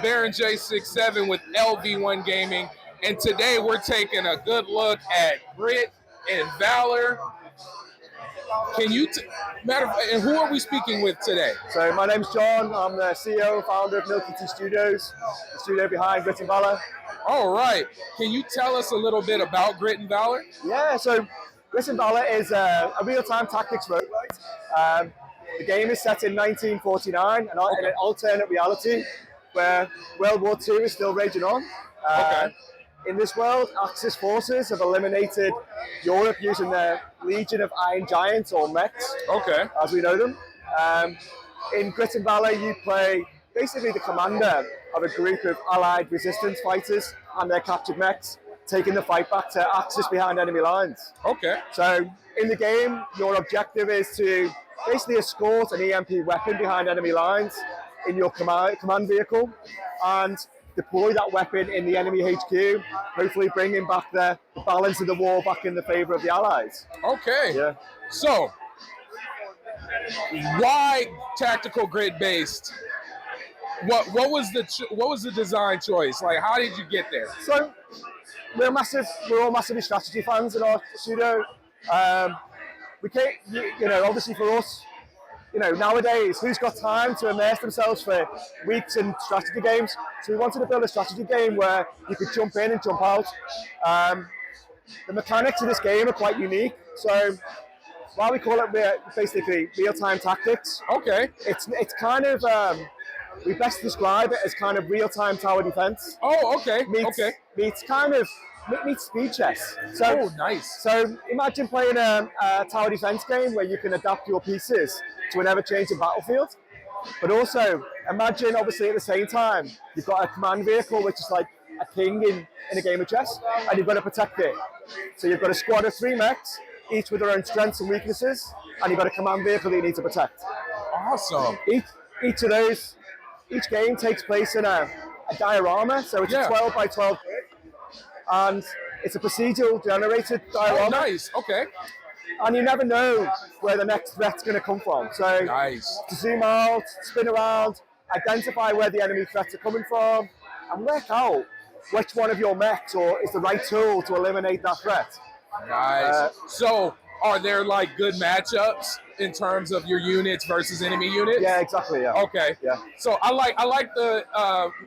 Baron J67 with LV1 Gaming, and today we're taking a good look at Grit and Valor. Can you, and who are we speaking with today? So my name's John. I'm the CEO and founder of Milky Studios, the studio behind Grit Valor. All right. Can you tell us a little bit about Grit and Valor? Yeah, so Grit Valor is a real-time tactics roguelite. The game is set in 1949, in an alternate reality where World War II is still raging on. In this world, Axis forces have eliminated Europe using their Legion of Iron Giants, or mechs, as we know them. In Grit and Valor, you play basically the commander of a group of allied resistance fighters and their captured mechs, taking the fight back to Axis behind enemy lines. So in the game, your objective is to basically escort an EMP weapon behind enemy lines in your command vehicle and deploy that weapon in the enemy HQ, hopefully bringing back the balance of the war back in the favor of the Allies. Yeah. So, why tactical grid based? What was the design choice? Like, how did you get there? So, we're all massively strategy fans in our studio. We can't, obviously for us, nowadays, who's got time to immerse themselves for weeks in strategy games? So we wanted to build a strategy game where you could jump in and jump out. The mechanics of this game are quite unique. So while we call it basically real-time tactics, it's kind of, we best describe it as kind of real-time tower defense. Meets speed chess. So, nice. So imagine playing a tower defense game where you can adapt your pieces to an ever-changing battlefield. But also, imagine, obviously, at the same time, you've got a command vehicle which is like a king in a game of chess, and you've got to protect it. So you've got a squad of 3 mechs, each with their own strengths and weaknesses, and you've got a command vehicle that you need to protect. Awesome. Each of those, each game takes place in a diorama, so it's a 12 by 12 grid, and it's a procedural generated diorama. Oh, nice. And you never know where the next threat's going to come from. So to zoom out, spin around, identify where the enemy threats are coming from, and work out which one of your mechs is the right tool to eliminate that threat. Nice. So are there like good matchups in terms of your units versus enemy units? Yeah, exactly. Yeah. Yeah. So I like the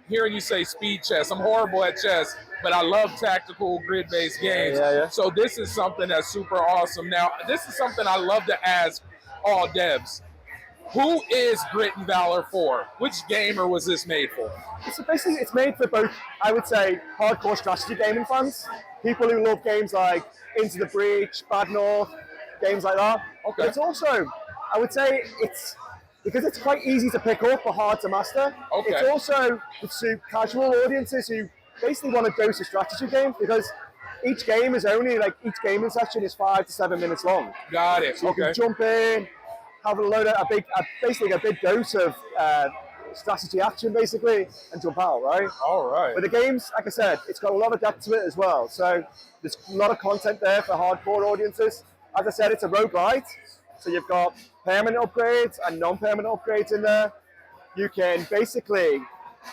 hearing you say speed chess. I'm horrible at chess, but I love tactical grid-based games. So this is something that's super awesome. Now, this is something I love to ask all devs. Who is Grit and Valor for? Which gamer was this made for? So basically, it's made for both, I would say, hardcore strategy gaming fans, people who love games like Into the Breach, Bad North, games like that. But it's also, I would say, because it's quite easy to pick up but hard to master. It's also would suit casual audiences who basically want a dose of strategy games, because each game is only each gaming session is 5 to 7 minutes long. Got it. So you can jump in, have basically a big dose of strategy action basically, and jump out, right? All right. But the game's, like I said, it's got a lot of depth to it as well. So there's a lot of content there for hardcore audiences. As I said, it's a roguelite. So you've got permanent upgrades and non-permanent upgrades in there. You can basically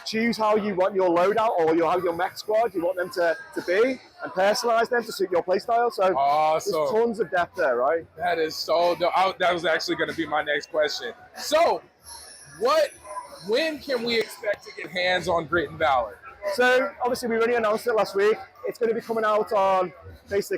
choose how you want your loadout or how your mech squad you want them to be, and personalize them to suit your playstyle. So there's tons of depth there, right? That is so dope. That was actually going to be my next question. So when can we expect to get hands on Grit and Valor? So obviously we already announced it last week. It's going to be coming out on basically